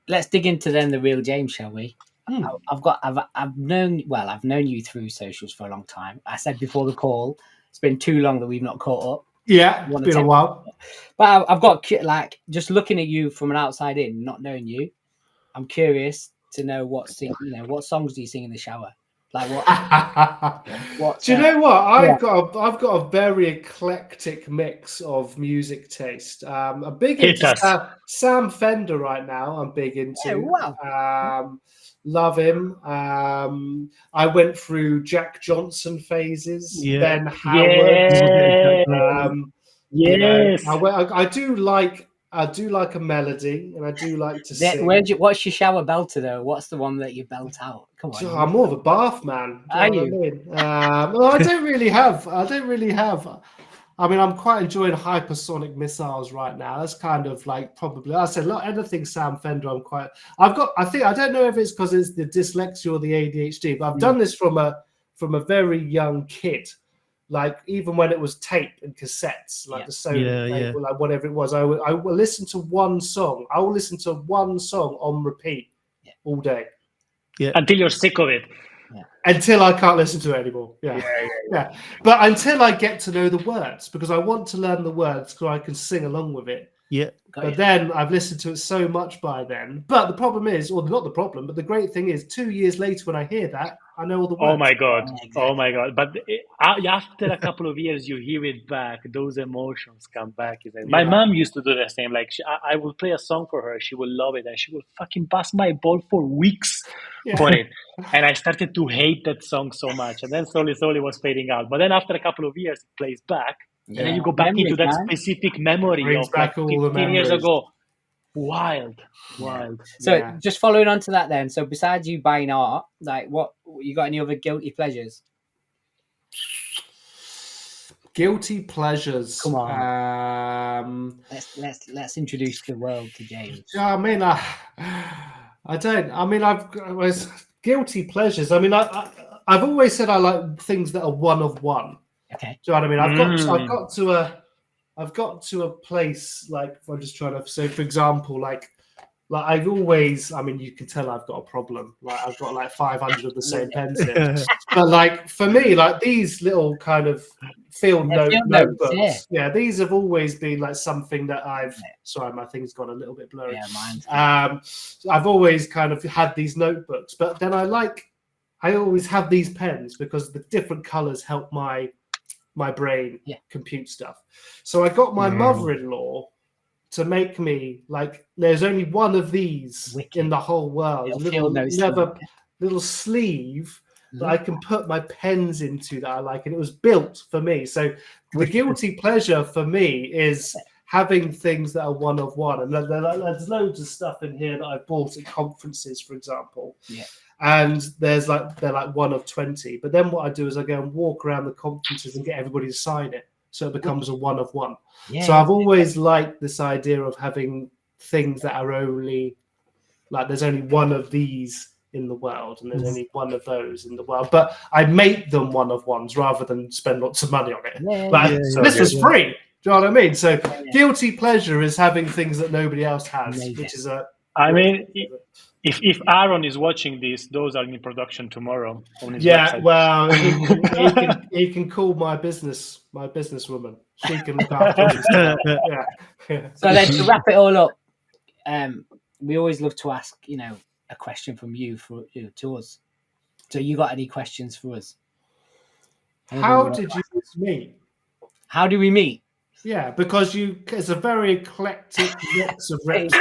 Let's dig into then the real James, shall we? I've known you through socials for a long time. I said before the call, it's been too long that we've not caught up. Yeah, it's been a while. But I've got just looking at you from an outside in, not knowing you, I'm curious to know what songs do you sing in the shower? Like what? Do you know what? I've got a very eclectic mix of music taste. I'm big into Sam Fender right now. I'm big into. Yeah, wow. Love him. I went through Jack Johnson phases. Yeah. Ben Howard. Yes. I do like a melody, and I do like to sing. What's your shower belter though? What's the one that you belt out? Come on. I'm more of a bath man. Are you? I mean? Well, I don't really have. I mean, I'm quite enjoying Hypersonic Missiles right now. That's kind of like probably. I said, look, anything Sam Fender. I don't know if it's because it's the dyslexia or the ADHD, but I've done this from a very young kid. Like even when it was tape and cassettes, like the Sony tape, like whatever it was, I will listen to one song. I will listen to one song on repeat all day. Yeah. Until you're sick of it. Until I can't listen to it anymore. Yeah. But until I get to know the words, because I want to learn the words so I can sing along with it. Yeah. But then I've listened to it so much by then. But the problem is, or not the problem, but the great thing is 2 years later when I hear that, I know all the words. Oh my God. Oh my God. But after a couple of years, you hear it back. Those emotions come back. My mom used to do the same. Like I would play a song for her. She would love it. And she would fucking bust my ball for weeks for it. And I started to hate that song so much. And then slowly it was fading out. But then after a couple of years, it plays back. And then you go back into that specific memory of like 15 years ago. Wild. So just following on to that then. So besides you buying art, like what you got any other guilty pleasures? Guilty pleasures. Come on. Let's introduce the world to James. I mean, I don't. I mean, guilty pleasures. I mean, I've always said I like things that are one of one. Okay. Do you know what I mean? I've got to a place like I'm just trying to. So, for example, like I've always. I mean, you can tell I've got a problem. Like I've got like 500 of the same pens here. But like for me, like these little kind of field notebooks. Yeah, these have always been like something that I've. Sorry, my thing's gone a little bit blurry. Yeah, mine's. I've always kind of had these notebooks, but then I always have these pens because the different colors help my brain compute stuff. So I got my mother-in-law to make me like there's only one of these in the whole world. Little sleeve that I can put my pens into that I like, and it was built for me. So the guilty pleasure for me is having things that are one of one, and there's loads of stuff in here that I bought at conferences, for example. Yeah. And they're like one of 20. But then what I do is I go and walk around the conferences and get everybody to sign it, so it becomes a one of one. Yeah. So I've always liked this idea of having things that are only like there's only one of these in the world, and there's only one of those in the world. But I make them one of ones rather than spend lots of money on it. This is free. Do you know what I mean? So guilty pleasure is having things that nobody else has, which is a. I mean, if Aaron is watching this, those are in production tomorrow on his website. Well, he can call my businesswoman. She can look after him. So then to wrap it all up, we always love to ask, a question from you to us. So you got any questions for us? How did you meet? How do we meet? Yeah, because it's a very eclectic mix of reps.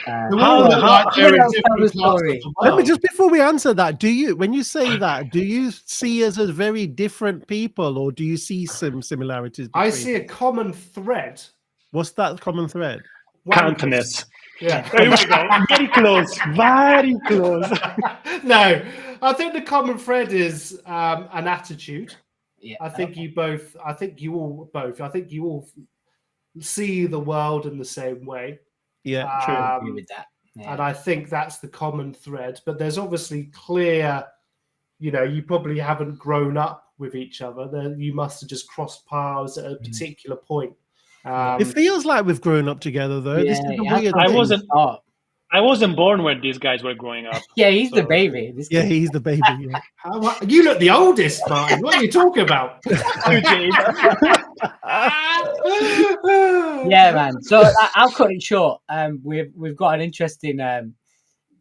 They're How- all how- like they're in Tell the different parts of story. the Let me world. just before we answer that, when you say that, do you see us as very different people, or do you see some similarities between I see a common thread. what's that common thread? Wankers. Countenance. Yeah. There we go. Very close. Very close. No, I think the common thread is an attitude. Yeah, I think you all see the world in the same way. Yeah, I agree Um, with that. Yeah. and I think that's the common thread. But there's obviously clear, you probably haven't grown up with each other. You must have just crossed paths at a particular point. it feels like we've grown up together though. This is the yeah, weird I thing. wasn't- Oh, I wasn't born when these guys were growing up. yeah, he's the So- baby. This Yeah, kid. he's the baby. Yeah. You look the oldest, Martin. What are you talking about? Yeah, man. So I'll cut it short. We've got an interesting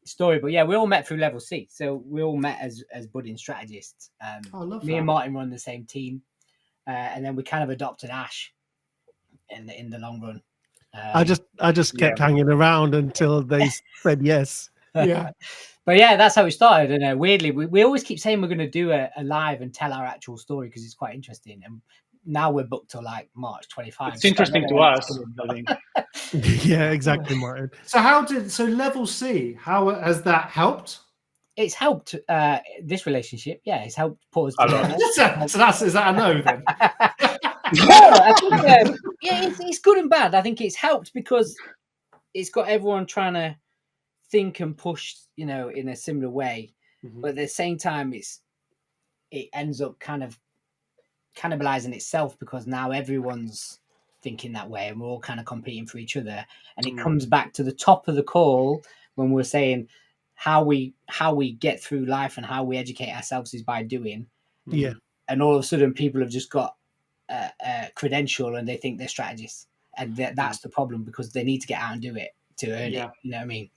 story, but yeah, we all met through Level C. So we all met as budding strategists. I love Me that. and Martin were on the same team, and then we kind of adopted Ash in the long run. I just kept hanging around until they said yes. Yeah. But yeah, that's how it started. And weirdly, we always keep saying we're going to do a live and tell our actual story because it's quite interesting. And now we're booked till like March 25. It's interesting to us, I think. Yeah, exactly, Martin. So Level C, how has that helped? It's helped this relationship. Yeah, it's helped put us A lot. together. So is that a no then? I think, it's good and bad. I think it's helped because it's got everyone trying to think and push, in a similar way. Mhm. But at the same time, it ends up kind of cannibalizing itself because now everyone's thinking that way and we're all kind of competing for each other. And it comes back to the top of the call when we're saying how we get through life and how we educate ourselves is by doing. Yeah. And all of a sudden, people have just got a credential and they think they're strategists, and that's the problem because they need to get out and do it to earn it. You know what I mean?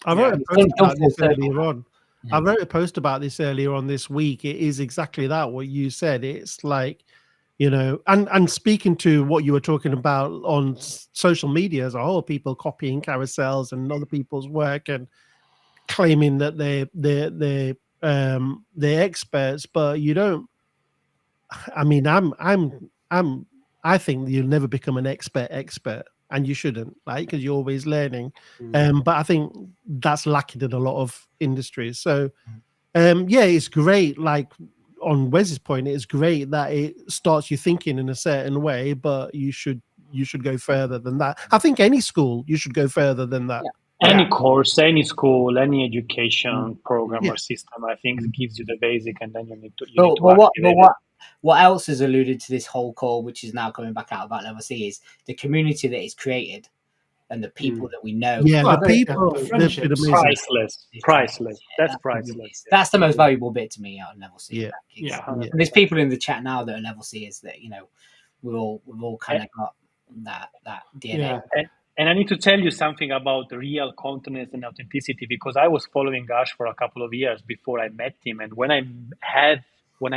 I wrote a It's post done about full this circle. earlier on. Yeah. I wrote a post about this earlier on this week. It is exactly that, what you said. It's like, and speaking to what you were talking about on social media as a whole, people copying carousels and other people's work and claiming that they're experts, but you don't. I mean, I think you'll never become an expert, and you shouldn't, right? Because you're always learning. But I think that's lacking in a lot of industries. So, yeah, it's great. Like on Wes's point, it's great that it starts you thinking in a certain way, but you should go further than that. I think any school, you should go further than that. Yeah. Any course, any school, any education program Yeah. or system, I think gives you the basic, and then you need to. What else has alluded to this whole call, which is now coming back out about Level C, is the community that it's created and the people that we know. Yeah, Well, the they- people, the they've friendships. been amazing. Priceless. Yeah, That's priceless. That's the most valuable bit to me out of Level C. Yeah. Yeah. And there's people in the chat now that are Level C is that we've all kind of got that DNA. Yeah. And I need to tell you something about real confidence and authenticity, because I was following Ash for a couple of years before I met him, and when I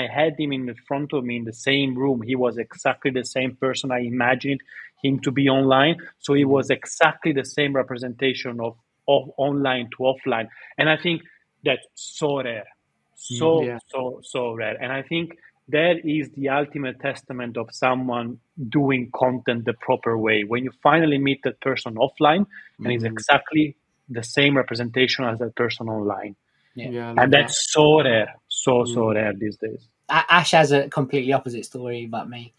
had him in front of me in the same room, he was exactly the same person I imagined him to be online. So he was exactly the same representation of online to offline, and I think that's so rare, so rare. And I think that is the ultimate testament of someone doing content the proper way. When you finally meet that person offline, and it's exactly the same representation as that person online. Yeah. And that's so rare, so rare these days. Ash has a completely opposite story about me.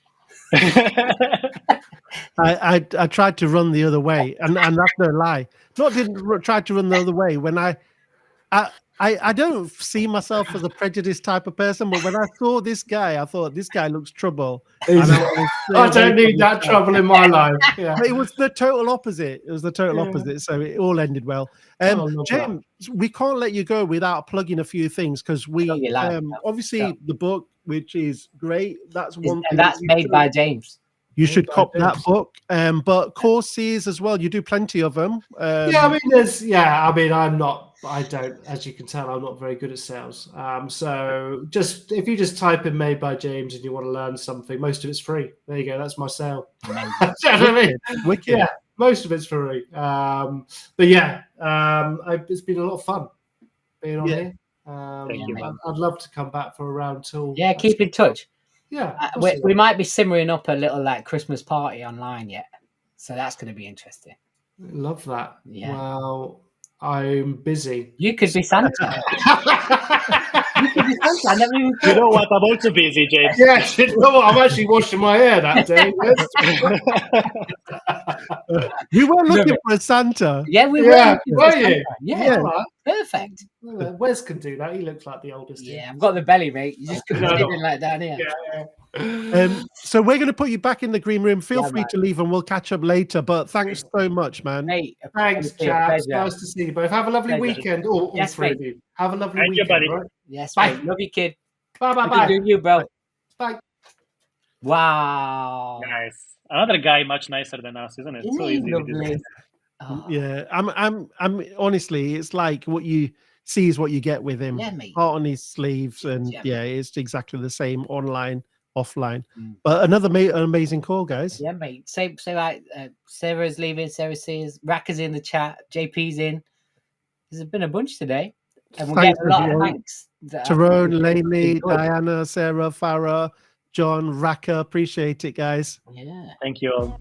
I tried to run the other way, and that's no lie. Try to run the other way when I don't see myself as a prejudiced type of person, but when I saw this guy, I thought this guy looks trouble. I don't need that trouble in my life. Yeah. But it was the total opposite. It was the total opposite. So it all ended well. love James, we can't let you go without plugging a few things because we Plug your life. obviously the book, which is great. That's one thing And that's made by James. you should by cop that James. book. But courses as well. You do plenty of them. I don't, as you can tell, I'm not very good at sales. So if you just type in Made by James and you want to learn something, most of it's free. There you go. That's my sale. Do you know what I mean? Wicked. Yeah. Most of it's free. But yeah, it's been a lot of fun being on Yeah. here. Thank you, man. I'd love to come back for a round two. Yeah, keep in touch. Yeah, We might be simmering up a little like Christmas party online yet, so that's going to be interesting. love that. Yeah. Well, I'm busy. You could be Santa. You could be Santa. I never even You know what? I'm also busy, James. Yes, you know what? I'm actually washing my hair that day. We were looking Love it. for a Santa. Yeah, we Yeah, were. were you? Yeah, Yeah. All right. perfect. Wes can do that. He looks like the oldest. here. Yeah, I've got the belly, mate. You just couldn't No, fit no. in like down here. Yeah. So we're going to put you back in the green room. Feel Yeah, free man. to leave and we'll catch up later. But thanks so much, man. Mate, Thanks, it's a chaps. pleasure. Nice to see you both. Have a lovely Pleasure. weekend. All Yes, three mate. of you. Have a lovely And you, weekend. buddy. Right? Yes, Bye. mate. Love you, kid. Bye, bye, You can bye. do you, bro. Bye. Wow. Nice. Another guy much nicer than us, isn't it? Isn't So he easy to do. lovely? Oh, Yeah, I'm honestly, it's like what you see is what you get with him. Yeah, mate. Heart on his sleeves, and Yeah. yeah, it's exactly the same online, offline. Mm. But another amazing call, guys. Yeah, mate. Say like Sarah's leaving. Sarah sees Racker's in the chat. JP's in. There's been a bunch today, and we'll Thanks, get a lot of everyone. thanks. that- Tyrone, Lainey, Good. Diana, Sarah, Farah, John, Racker, appreciate it, guys. Yeah. Thank you all.